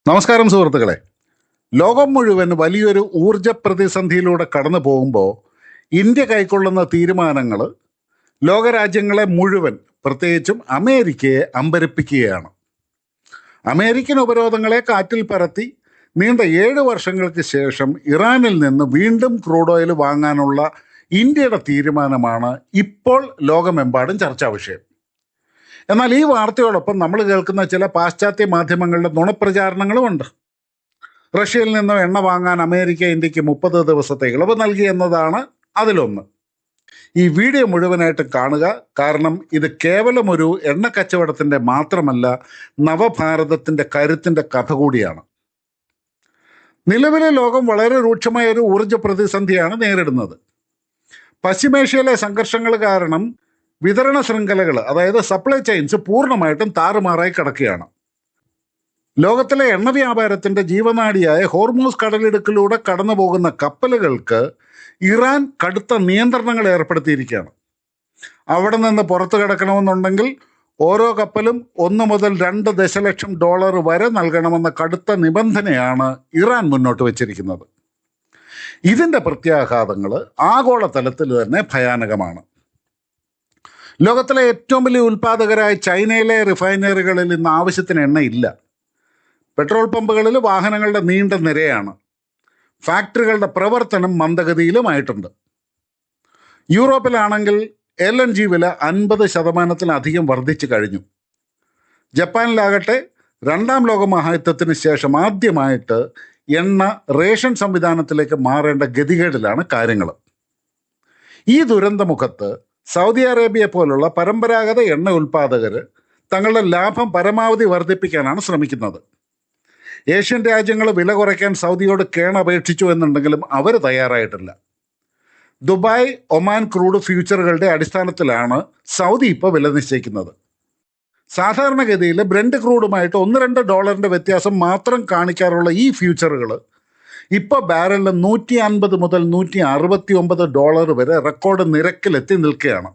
നമസ്കാരം സുഹൃത്തുക്കളെ. ലോകം മുഴുവൻ വലിയൊരു ഊർജ പ്രതിസന്ധിയിലൂടെ കടന്നു പോകുമ്പോൾ ഇന്ത്യ കൈക്കൊള്ളുന്ന തീരുമാനങ്ങൾ ലോകരാജ്യങ്ങളെ മുഴുവൻ, പ്രത്യേകിച്ചും അമേരിക്കയെ അമ്പരപ്പിക്കുകയാണ്. അമേരിക്കൻ ഉപരോധങ്ങളെ കാറ്റിൽ പറത്തി നീണ്ട 7 വർഷങ്ങൾക്ക് ശേഷം ഇറാനിൽ നിന്ന് വീണ്ടും ക്രൂഡ് ഓയിൽ വാങ്ങാനുള്ള ഇന്ത്യയുടെ തീരുമാനമാണ് ഇപ്പോൾ ലോകമെമ്പാടും ചർച്ചാ വിഷയം. എന്നാൽ ഈ വാർത്തയോടൊപ്പം നമ്മൾ കേൾക്കുന്ന ചില പാശ്ചാത്യ മാധ്യമങ്ങളുടെ നുണപ്രചാരണങ്ങളുമുണ്ട്. റഷ്യയിൽ നിന്ന് എണ്ണ വാങ്ങാൻ അമേരിക്ക ഇന്ത്യക്ക് 30 ദിവസത്തെ ഇളവ് നൽകി എന്നതാണ് അതിലൊന്ന്. ഈ വീഡിയോ മുഴുവനായിട്ട് കാണുക, കാരണം ഇത് കേവലം ഒരു എണ്ണ കച്ചവടത്തിൻ്റെ മാത്രമല്ല, നവഭാരതത്തിൻ്റെ കരുത്തിൻ്റെ കഥ കൂടിയാണ്. നിലവിലെ ലോകം വളരെ രൂക്ഷമായ ഒരു ഊർജ പ്രതിസന്ധിയാണ് നേരിടുന്നത്. പശ്ചിമേഷ്യയിലെ സംഘർഷങ്ങൾ കാരണം വിതരണ ശൃംഖലകൾ, അതായത് സപ്ലൈ ചെയിൻസ് പൂർണ്ണമായിട്ടും താറുമാറായി കിടക്കുകയാണ്. ലോകത്തിലെ എണ്ണ വ്യാപാരത്തിൻ്റെ ജീവനാഡിയായ ഹോർമൂസ് കടലിടുക്കിലൂടെ കടന്നു പോകുന്ന കപ്പലുകൾക്ക് ഇറാൻ കടുത്ത നിയന്ത്രണങ്ങൾ ഏർപ്പെടുത്തിയിരിക്കുകയാണ്. അവിടെ നിന്ന് പുറത്തു കിടക്കണമെന്നുണ്ടെങ്കിൽ ഓരോ കപ്പലും $1 മുതൽ $2 ദശലക്ഷം വരെ നൽകണമെന്ന കടുത്ത നിബന്ധനയാണ് ഇറാൻ മുന്നോട്ട് വച്ചിരിക്കുന്നത്. ഇതിൻ്റെ പ്രത്യാഘാതങ്ങൾ ആഗോളതലത്തിൽ തന്നെ ഭയാനകമാണ്. ലോകത്തിലെ ഏറ്റവും വലിയ ഉൽപ്പാദകരായ ചൈനയിലെ റിഫൈനറികളിൽ ഇന്ന് ആവശ്യത്തിന് എണ്ണയില്ല. പെട്രോൾ പമ്പുകളിൽ വാഹനങ്ങളുടെ നീണ്ട നിരയാണ്. ഫാക്ടറികളുടെ പ്രവർത്തനം മന്ദഗതിയിലുമായിട്ടുണ്ട്. യൂറോപ്പിലാണെങ്കിൽ LNG വില 50% വർദ്ധിച്ചു കഴിഞ്ഞു. ജപ്പാനിലാകട്ടെ 2ാം ലോക മഹായുദ്ധത്തിന് ശേഷം ആദ്യമായിട്ട് എണ്ണ റേഷൻ സംവിധാനത്തിലേക്ക് മാറേണ്ട ഗതികേടിലാണ് കാര്യങ്ങൾ. ഈ ദുരന്തമുഖത്ത് സൗദി അറേബ്യ പോലുള്ള പരമ്പരാഗത എണ്ണ ഉൽപ്പാദകർ തങ്ങളുടെ ലാഭം പരമാവധി വർദ്ധിപ്പിക്കാനാണ് ശ്രമിക്കുന്നത്. ഏഷ്യൻ രാജ്യങ്ങൾ വില കുറയ്ക്കാൻ സൗദിയോട് കേണപേക്ഷിച്ചു എന്നുണ്ടെങ്കിലും അവർ തയ്യാറായിട്ടില്ല. ദുബായ്, ഒമാൻ ക്രൂഡ് ഫ്യൂച്ചറുകളുടെ അടിസ്ഥാനത്തിലാണ് സൗദി ഇപ്പോൾ വില നിശ്ചയിക്കുന്നത്. സാധാരണഗതിയിൽ ബ്രന്റ് ക്രൂഡുമായിട്ട് $1-2 വ്യത്യാസം മാത്രം കാണിക്കാറുള്ള ഈ ഫ്യൂച്ചറുകൾ ഇപ്പോൾ ബാരലിന് $150 മുതൽ $169 വരെ റെക്കോർഡ് നിരക്കിലെത്തി നിൽക്കുകയാണ്.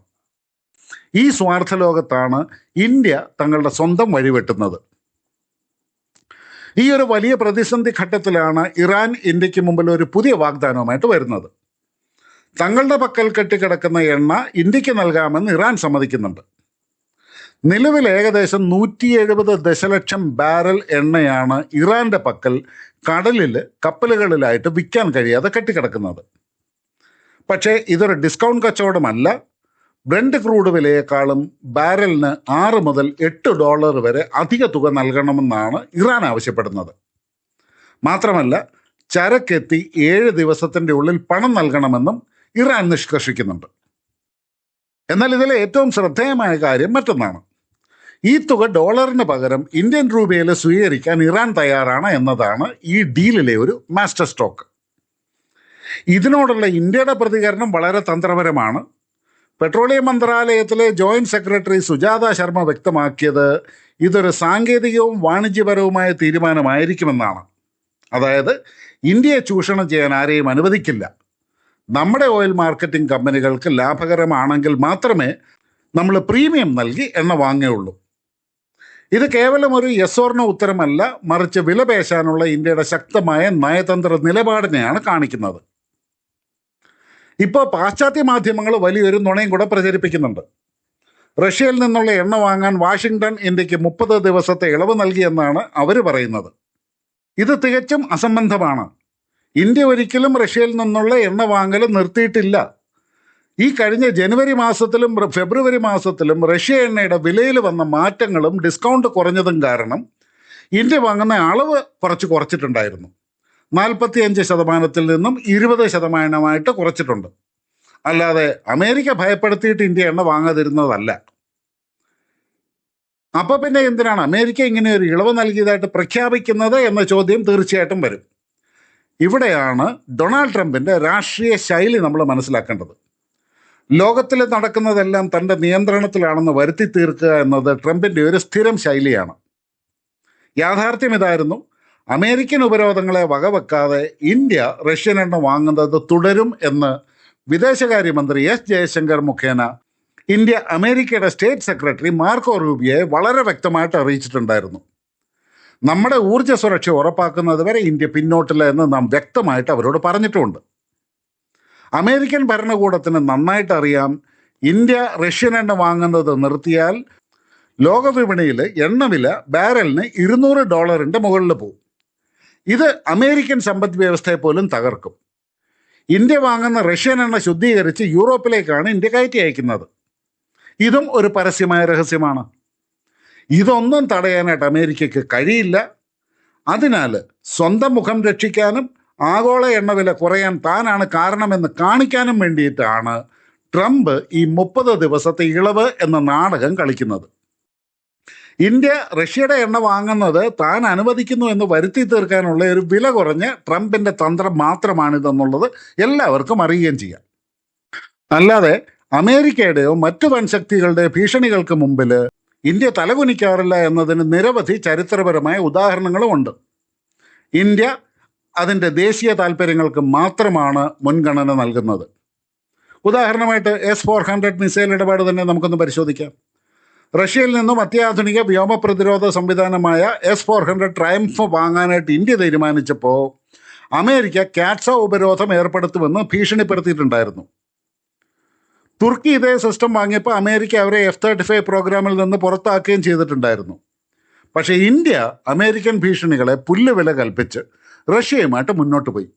ഈ സ്വാർത്ഥ ലോകത്താണ് ഇന്ത്യ തങ്ങളുടെ സ്വന്തം വഴിവെട്ടുന്നത്. ഈ ഒരു വലിയ പ്രതിസന്ധി ഘട്ടത്തിലാണ് ഇറാൻ ഇന്ത്യക്ക് മുമ്പിൽ ഒരു പുതിയ വാഗ്ദാനവുമായിട്ട് വരുന്നത്. തങ്ങളുടെ പക്കൽ കെട്ടിക്കിടക്കുന്ന എണ്ണ ഇന്ത്യക്ക് നൽകാമെന്ന് ഇറാൻ സമ്മതിക്കുന്നുണ്ട്. നിലവിൽ ഏകദേശം 170 ദശലക്ഷം ബാരൽ എണ്ണയാണ് ഇറാന്റെ പക്കൽ കടലിൽ കപ്പലുകളിലായിട്ട് വിൽക്കാൻ കഴിയാതെ കെട്ടിക്കിടക്കുന്നത്. പക്ഷേ ഇതൊരു ഡിസ്കൗണ്ട് കച്ചവടമല്ല. ബ്രന്റ് ക്രൂഡ് വിലയേക്കാളും ബാരലിന് $6 മുതൽ $8 വരെ അധിക തുക നൽകണമെന്നാണ് ഇറാൻ ആവശ്യപ്പെടുന്നത്. മാത്രമല്ല, ചരക്കെത്തി 7 ദിവസത്തിൻ്റെ ഉള്ളിൽ പണം നൽകണമെന്നും ഇറാൻ നിഷ്കർഷിക്കുന്നുണ്ട്. എന്നാൽ ഇതിലെ ഏറ്റവും ശ്രദ്ധേയമായ കാര്യം മറ്റൊന്നാണ്. ഈ തുക ഡോളറിന് പകരം ഇന്ത്യൻ രൂപയിൽ സ്വീകരിക്കാൻ ഇറാൻ തയ്യാറാണ് എന്നതാണ് ഈ ഡീലിലെ ഒരു മാസ്റ്റർ സ്ട്രോക്ക്. ഇതിനോടുള്ള ഇന്ത്യയുടെ പ്രതികരണം വളരെ തന്ത്രപരമാണ്. പെട്രോളിയം മന്ത്രാലയത്തിലെ ജോയിന്റ് സെക്രട്ടറി സുജാത ശർമ്മ വ്യക്തമാക്കിയത് ഇതൊരു സാങ്കേതികവും വാണിജ്യപരവുമായ തീരുമാനമായിരിക്കുമെന്നാണ്. അതായത്, ഇന്ത്യയെ ചൂഷണം ചെയ്യാൻ ആരെയും അനുവദിക്കില്ല. നമ്മുടെ ഓയിൽ മാർക്കറ്റിംഗ് കമ്പനികൾക്ക് ലാഭകരമാണെങ്കിൽ മാത്രമേ നമ്മൾ പ്രീമിയം നൽകി എണ്ണ വാങ്ങുകയുള്ളൂ. ഇത് കേവലം ഒരു യെസ് ഓർ നോ ഉത്തരമല്ല, മറിച്ച് വിലപേശാനുള്ള ഇന്ത്യയുടെ ശക്തമായ നയതന്ത്ര നിലപാടിനെയാണ് കാണിക്കുന്നത്. ഇപ്പോൾ പാശ്ചാത്യ മാധ്യമങ്ങൾ വലിയൊരു നുണയും കൂടെ പ്രചരിപ്പിക്കുന്നുണ്ട്. റഷ്യയിൽ നിന്നുള്ള എണ്ണ വാങ്ങാൻ വാഷിങ്ടൺ ഇന്ത്യക്ക് 30 ദിവസത്തെ ഇളവ് നൽകിയെന്നാണ് അവർ പറയുന്നത്. ഇത് തികച്ചും അസംബന്ധമാണ്. ഇന്ത്യ ഒരിക്കലും റഷ്യയിൽ നിന്നുള്ള എണ്ണ വാങ്ങൽ നിർത്തിയിട്ടില്ല. ഈ കഴിഞ്ഞ ജനുവരി മാസത്തിലും ഫെബ്രുവരി മാസത്തിലും റഷ്യ എണ്ണയുടെ വിലയിൽ വന്ന മാറ്റങ്ങളും ഡിസ്കൗണ്ട് കുറഞ്ഞതും കാരണം ഇന്ത്യ വാങ്ങുന്ന അളവ് കുറച്ചിട്ടുണ്ടായിരുന്നു. 45% നിന്നും 20% കുറച്ചിട്ടുണ്ട്. അല്ലാതെ അമേരിക്ക ഭയപ്പെടുത്തിയിട്ട് ഇന്ത്യ എണ്ണ വാങ്ങാതിരുന്നതല്ല. അപ്പോൾ പിന്നെ എന്തിനാണ് അമേരിക്ക ഇങ്ങനെ ഒരു ഇളവ് നൽകിയതായിട്ട് പ്രഖ്യാപിക്കുന്നത് എന്ന ചോദ്യം തീർച്ചയായിട്ടും വരും. ഇവിടെയാണ് ഡൊണാൾഡ് ട്രംപിൻ്റെ രാഷ്ട്രീയ ശൈലി നമ്മൾ മനസ്സിലാക്കേണ്ടത്. ലോകത്തിൽ നടക്കുന്നതെല്ലാം തൻ്റെ നിയന്ത്രണത്തിലാണെന്ന് വരുത്തി തീർക്കുക എന്നത് ട്രംപിൻ്റെ ഒരു സ്ഥിരം ശൈലിയാണ്. യാഥാർത്ഥ്യം ഇതായിരുന്നു. അമേരിക്കൻ ഉപരോധങ്ങളെ വകവെക്കാതെ ഇന്ത്യ റഷ്യൻ എണ്ണ വാങ്ങുന്നത് തുടരും എന്ന് വിദേശകാര്യമന്ത്രി എസ് ജയശങ്കർ മുഖേന ഇന്ത്യ അമേരിക്കയുടെ സ്റ്റേറ്റ് സെക്രട്ടറി മാർക്കോ റൂബിയോയെ വളരെ വ്യക്തമായിട്ട് അറിയിച്ചിട്ടുണ്ടായിരുന്നു. നമ്മുടെ ഊർജ്ജ സുരക്ഷ ഉറപ്പാക്കുന്നത് വരെ ഇന്ത്യ പിന്നോട്ടില്ല എന്ന് നാം വ്യക്തമായിട്ട് അവരോട് പറഞ്ഞിട്ടുമുണ്ട്. അമേരിക്കൻ ഭരണകൂടത്തിന് നന്നായിട്ട് അറിയാം, ഇന്ത്യ റഷ്യൻ എണ്ണ വാങ്ങുന്നത് നിർത്തിയാൽ ലോകവിപണിയിൽ എണ്ണവില ബാരലിന് $200 മുകളിൽ പോകും. ഇത് അമേരിക്കൻ സമ്പദ് വ്യവസ്ഥയെ പോലും തകർക്കും. ഇന്ത്യ വാങ്ങുന്ന റഷ്യൻ എണ്ണ ശുദ്ധീകരിച്ച് യൂറോപ്പിലേക്കാണ് ഇന്ത്യ കയറ്റി അയക്കുന്നത്. ഇതും ഒരു പരസ്യമായ രഹസ്യമാണ്. ഇതൊന്നും തടയാനായിട്ട് അമേരിക്കയ്ക്ക് കഴിയില്ല. അതിനാൽ സ്വന്തം മുഖം രക്ഷിക്കാനും ആഗോള എണ്ണവില കുറയാൻ താനാണ് കാരണമെന്ന് കാണിക്കാനും വേണ്ടിയിട്ടാണ് ട്രംപ് ഈ 30 ദിവസത്തെ ഇളവ് എന്ന നാടകം കളിക്കുന്നത്. ഇന്ത്യ റഷ്യയുടെ എണ്ണ വാങ്ങുന്നത് താൻ അനുവദിക്കുന്നു എന്ന് വരുത്തി തീർക്കാനുള്ള ഒരു വില കുറഞ്ഞ ട്രംപിന്റെ തന്ത്രം മാത്രമാണിതെന്നുള്ളത് എല്ലാവർക്കും അറിയുകയും ചെയ്യാം. അല്ലാതെ അമേരിക്കയുടെയോ മറ്റു വൻശക്തികളുടെയോ ഭീഷണികൾക്ക് മുമ്പിൽ ഇന്ത്യ തലകുനിക്കാറില്ല എന്നതിന് നിരവധി ചരിത്രപരമായ ഉദാഹരണങ്ങളുമുണ്ട്. ഇന്ത്യ അതിൻ്റെ ദേശീയ താല്പര്യങ്ങൾക്ക് മാത്രമാണ് മുൻഗണന നൽകുന്നത്. ഉദാഹരണമായിട്ട് S-400 മിസൈൽ ഇടപാട് തന്നെ നമുക്കൊന്ന് പരിശോധിക്കാം. റഷ്യയിൽ നിന്നും അത്യാധുനിക വ്യോമ പ്രതിരോധ സംവിധാനമായ S-400 ട്രയംഫ് വാങ്ങാനായിട്ട് ഇന്ത്യ തീരുമാനിച്ചപ്പോൾ അമേരിക്ക കാറ്റ്സ ഉപരോധം ഏർപ്പെടുത്തുമെന്ന് ഭീഷണിപ്പെടുത്തിയിട്ടുണ്ടായിരുന്നു. തുർക്കി ഇതേ സിസ്റ്റം വാങ്ങിയപ്പോൾ അമേരിക്ക അവരെ F-35 പ്രോഗ്രാമിൽ നിന്ന് പുറത്താക്കുകയും ചെയ്തിട്ടുണ്ടായിരുന്നു. പക്ഷേ ഇന്ത്യ അമേരിക്കൻ ഭീഷണികളെ പുല്ലുവില കൽപ്പിച്ച് റഷ്യയുമായിട്ട് മുന്നോട്ട് പോയി.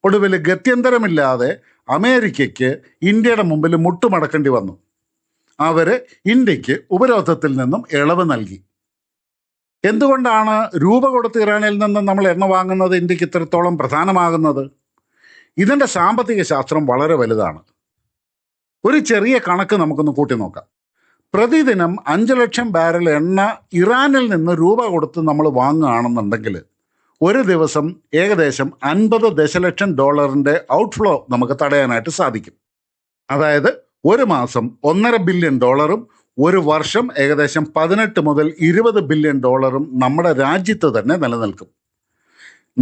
ഒടുവിൽ ഗത്യന്തരമില്ലാതെ അമേരിക്കയ്ക്ക് ഇന്ത്യയുടെ മുമ്പിൽ മുട്ടുമടക്കേണ്ടി വന്നു. അവർ ഇന്ത്യക്ക് ഉപരോധത്തിൽ നിന്നും ഇളവ് നൽകി. എന്തുകൊണ്ടാണ് രൂപ കൊടുത്ത് ഇറാനിൽ നിന്നും നമ്മൾ എണ്ണ വാങ്ങുന്നത് ഇന്ത്യക്ക് ഇത്രത്തോളം പ്രധാനമാകുന്നത്? ഇതിൻ്റെ സാമ്പത്തിക ശാസ്ത്രം വളരെ വലുതാണ്. ഒരു ചെറിയ കണക്ക് നമുക്കൊന്ന് കൂട്ടി നോക്കാം. പ്രതിദിനം 5 ലക്ഷം ബാരൽ എണ്ണ ഇറാനിൽ നിന്ന് രൂപ കൊടുത്ത് നമ്മൾ വാങ്ങുകയാണെന്നുണ്ടെങ്കിൽ ഒരു ദിവസം ഏകദേശം $50 ദശലക്ഷം ഔട്ട്ഫ്ലോ നമുക്ക് തടയാനായിട്ട് സാധിക്കും. അതായത് ഒരു മാസം $1.5 ബില്യൺ, ഒരു വർഷം ഏകദേശം 18 മുതൽ 20 ബില്യൺ നമ്മുടെ രാജ്യത്ത് തന്നെ നിലനിൽക്കും.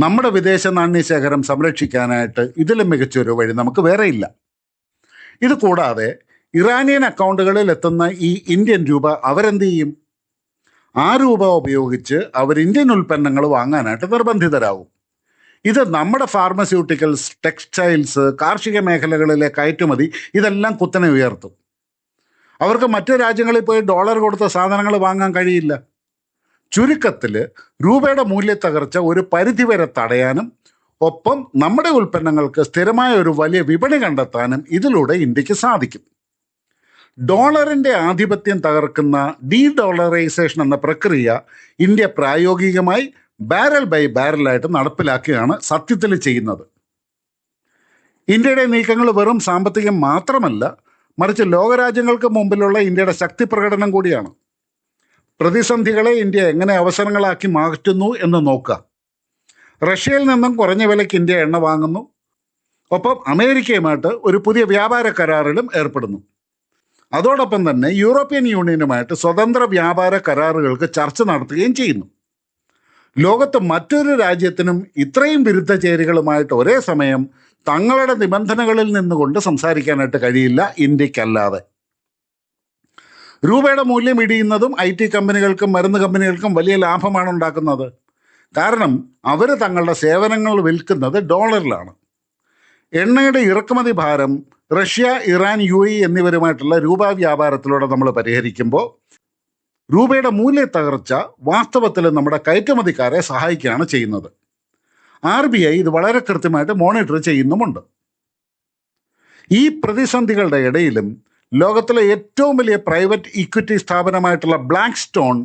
നമ്മുടെ വിദേശ നാണ്യശേഖരം സംരക്ഷിക്കാനായിട്ട് ഇതിലും മികച്ചൊരു വഴി നമുക്ക് വേറെയില്ല. ഇത് കൂടാതെ ഇറാനിയൻ അക്കൗണ്ടുകളിൽ എത്തുന്ന ഈ ഇന്ത്യൻ രൂപ അവരെന്ത് ചെയ്യും? ആ രൂപ ഉപയോഗിച്ച് അവർ ഇന്ത്യൻ ഉൽപ്പന്നങ്ങൾ വാങ്ങാനായിട്ട് നിർബന്ധിതരാകും. ഇത് നമ്മുടെ ഫാർമസ്യൂട്ടിക്കൽസ്, ടെക്സ്റ്റൈൽസ്, കാർഷിക മേഖലകളിലെ കയറ്റുമതി ഇതെല്ലാം കുത്തനെ ഉയർത്തും. അവർക്ക് മറ്റു രാജ്യങ്ങളിൽ പോയി ഡോളർ കൊടുത്ത സാധനങ്ങൾ വാങ്ങാൻ കഴിയില്ല. ചുരുക്കത്തിൽ രൂപയുടെ മൂല്യത്തകർച്ച ഒരു പരിധിവരെ തടയാനും ഒപ്പം നമ്മുടെ ഉൽപ്പന്നങ്ങൾക്ക് സ്ഥിരമായ ഒരു വലിയ വിപണി കണ്ടെത്താനും ഇതിലൂടെ ഇന്ത്യക്ക് സാധിക്കും. ഡോളറിൻ്റെ ആധിപത്യം തകർക്കുന്ന ഡീഡോളറൈസേഷൻ എന്ന പ്രക്രിയ ഇന്ത്യ പ്രായോഗികമായി ബാരൽ ബൈ ബാരലായിട്ട് നടപ്പിലാക്കുകയാണ് സത്യത്തിൽ ചെയ്യുന്നത്. ഇന്ത്യയുടെ നീക്കങ്ങൾ വെറും സാമ്പത്തികം മാത്രമല്ല, മറിച്ച് ലോകരാജ്യങ്ങൾക്ക് മുമ്പിലുള്ള ഇന്ത്യയുടെ ശക്തി പ്രകടനം കൂടിയാണ്. പ്രതിസന്ധികളെ ഇന്ത്യ എങ്ങനെ അവസരങ്ങളാക്കി മാറ്റുന്നു എന്ന് നോക്കുക. റഷ്യയിൽ നിന്നും കുറഞ്ഞ വിലയ്ക്ക് ഇന്ത്യ എണ്ണ വാങ്ങുന്നു. ഒപ്പം അമേരിക്കയുമായിട്ട് ഒരു പുതിയ വ്യാപാര കരാറിലും ഏർപ്പെടുന്നു. അതോടൊപ്പം തന്നെ യൂറോപ്യൻ യൂണിയനുമായിട്ട് സ്വതന്ത്ര വ്യാപാര കരാറുകൾക്ക് ചർച്ച നടത്തുകയും ചെയ്യുന്നു. ലോകത്ത് മറ്റൊരു രാജ്യത്തിനും ഇത്രയും വിരുദ്ധ ചേരികളുമായിട്ട് ഒരേ സമയം തങ്ങളുടെ നിബന്ധനകളിൽ നിന്നുകൊണ്ട് സംസാരിക്കാനായിട്ട് കഴിയില്ല ഇന്ത്യക്കല്ലാതെ. രൂപയുടെ മൂല്യം ഇടിയുന്നതും IT കമ്പനികൾക്കും മരുന്ന് കമ്പനികൾക്കും വലിയ ലാഭമാണ് ഉണ്ടാക്കുന്നത്. കാരണം അവർ തങ്ങളുടെ സേവനങ്ങൾ വിൽക്കുന്നത് ഡോളറിലാണ്. എണ്ണയുടെ ഇറക്കുമതി ഭാരം റഷ്യ, ഇറാൻ, UAE എന്നിവരുമായിട്ടുള്ള രൂപ വ്യാപാരത്തിലൂടെ നമ്മൾ പരിഹരിക്കുമ്പോൾ രൂപയുടെ മൂല്യത്തകർച്ച വാസ്തവത്തിൽ നമ്മുടെ കയറ്റുമതിക്കാരെ സഹായിക്കുകയാണ് ചെയ്യുന്നത്. RBI ഇത് വളരെ കൃത്യമായിട്ട് മോണിറ്റർ ചെയ്യുന്നുമുണ്ട്. ഈ പ്രതിസന്ധികളുടെ ഇടയിലും ലോകത്തിലെ ഏറ്റവും വലിയ പ്രൈവറ്റ് ഇക്വിറ്റി സ്ഥാപനമായിട്ടുള്ള ബ്ലാക്ക് സ്റ്റോൺ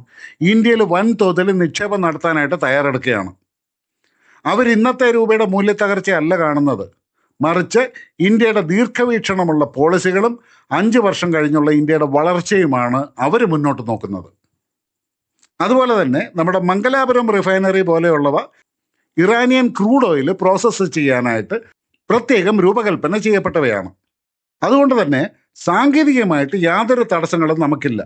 ഇന്ത്യയിൽ വൻതോതിൽ നിക്ഷേപം നടത്താനായിട്ട് തയ്യാറെടുക്കുകയാണ്. അവർ ഇന്നത്തെ രൂപയുടെ മൂല്യത്തകർച്ചയല്ല കാണുന്നത്, മറിച്ച് ഇന്ത്യയുടെ ദീർഘവീക്ഷണമുള്ള പോളിസികളും 5 വർഷം കഴിഞ്ഞുള്ള ഇന്ത്യയുടെ വളർച്ചയുമാണ് അവർ മുന്നോട്ട് നോക്കുന്നത്. അതുപോലെ തന്നെ നമ്മുടെ മംഗലാപുരം റിഫൈനറി പോലെയുള്ളവ ഇറാനിയൻ ക്രൂഡ് ഓയിൽ പ്രോസസ്സ് ചെയ്യാനായിട്ട് പ്രത്യേകം രൂപകൽപ്പന ചെയ്യപ്പെട്ടവയാണ്. അതുകൊണ്ട് തന്നെ സാങ്കേതികമായിട്ട് യാതൊരു തടസ്സങ്ങളും നമുക്കില്ല.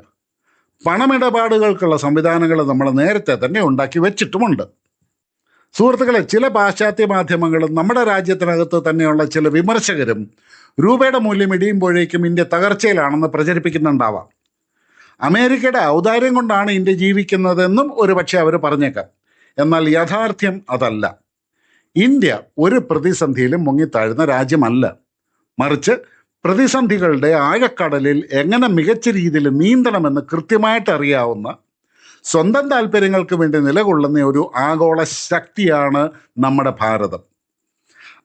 പണമിടപാടുകൾക്കുള്ള സംവിധാനങ്ങൾ നമ്മൾ നേരത്തെ തന്നെ ഉണ്ടാക്കി വെച്ചിട്ടുമുണ്ട്. സുഹൃത്തുക്കളെ, ചില പാശ്ചാത്യ മാധ്യമങ്ങളും നമ്മുടെ രാജ്യത്തിനകത്ത് തന്നെയുള്ള ചില വിമർശകരും രൂപയുടെ മൂല്യം ഇടിയുമ്പോഴേക്കും ഇന്ത്യ തകർച്ചയിലാണെന്ന് പ്രചരിപ്പിക്കുന്നുണ്ടാവാം. അമേരിക്കയുടെ ഔദാര്യം കൊണ്ടാണ് ഇന്ത്യ ജീവിക്കുന്നതെന്നും ഒരു പക്ഷേ അവർ പറഞ്ഞേക്കാം. എന്നാൽ യാഥാർത്ഥ്യം അതല്ല. ഇന്ത്യ ഒരു പ്രതിസന്ധിയിലും മുങ്ങിത്താഴുന്ന രാജ്യമല്ല. മറിച്ച് പ്രതിസന്ധികളുടെ ആഴക്കടലിൽ എങ്ങനെ മികച്ച രീതിയിൽ നീന്തണമെന്ന് കൃത്യമായിട്ട് അറിയാവുന്ന, സ്വന്തം താല്പര്യങ്ങൾക്ക് വേണ്ടി നിലകൊള്ളുന്ന ഒരു ആഗോള ശക്തിയാണ് നമ്മുടെ ഭാരതം.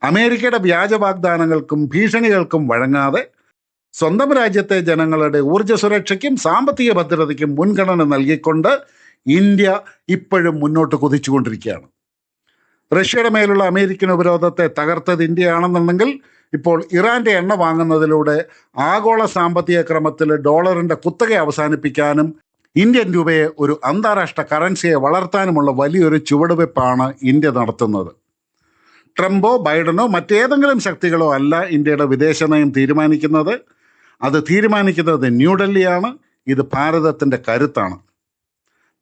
അമേരിക്കയുടെ വ്യാജ വാഗ്ദാനങ്ങൾക്കും ഭീഷണികൾക്കും വഴങ്ങാതെ സ്വന്തം രാജ്യത്തെ ജനങ്ങളുടെ ഊർജ്ജ സുരക്ഷയ്ക്കും സാമ്പത്തിക ഭദ്രതയ്ക്കും മുൻഗണന നൽകിക്കൊണ്ട് ഇന്ത്യ ഇപ്പോഴും മുന്നോട്ട് കുതിച്ചുകൊണ്ടിരിക്കുകയാണ്. റഷ്യയുടെ മേലുള്ള അമേരിക്കൻ ഉപരോധത്തെ തകർത്തത് ഇന്ത്യയാണെന്നുണ്ടെങ്കിൽ ഇപ്പോൾ ഇറാന്റെ എണ്ണ വാങ്ങുന്നതിലൂടെ ആഗോള സാമ്പത്തിക ക്രമത്തിൽ ഡോളറിന്റെ കുത്തക അവസാനിപ്പിക്കാനും ഇന്ത്യൻ രൂപയെ ഒരു അന്താരാഷ്ട്ര കറൻസിയെ വളർത്താനുമുള്ള വലിയൊരു ചുവടുവെപ്പാണ് ഇന്ത്യ നടത്തുന്നത്. ട്രംപോ ബൈഡനോ മറ്റേതെങ്കിലും ശക്തികളോ അല്ല ഇന്ത്യയുടെ വിദേശ നയം തീരുമാനിക്കുന്നത്. അത് തീരുമാനിക്കുന്നത് ന്യൂഡൽഹിയാണ്. ഇത് ഭാരതത്തിൻ്റെ കരുത്താണ്.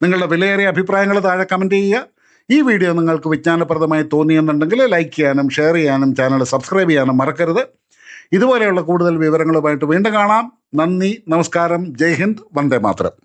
നിങ്ങളുടെ വിലയേറിയ അഭിപ്രായങ്ങൾ താഴെ കമൻറ്റ് ചെയ്യുക. ഈ വീഡിയോ നിങ്ങൾക്ക് വിജ്ഞാനപ്രദമായി തോന്നിയെന്നുണ്ടെങ്കിൽ ലൈക്ക് ചെയ്യാനും ഷെയർ ചെയ്യാനും ചാനൽ സബ്സ്ക്രൈബ് ചെയ്യാനും മറക്കരുത്. ഇതുപോലെയുള്ള കൂടുതൽ വിവരങ്ങളുമായിട്ട് വീണ്ടും കാണാം. നന്ദി, നമസ്കാരം, ജയ് ഹിന്ദ്, വന്ദേ മാതരം.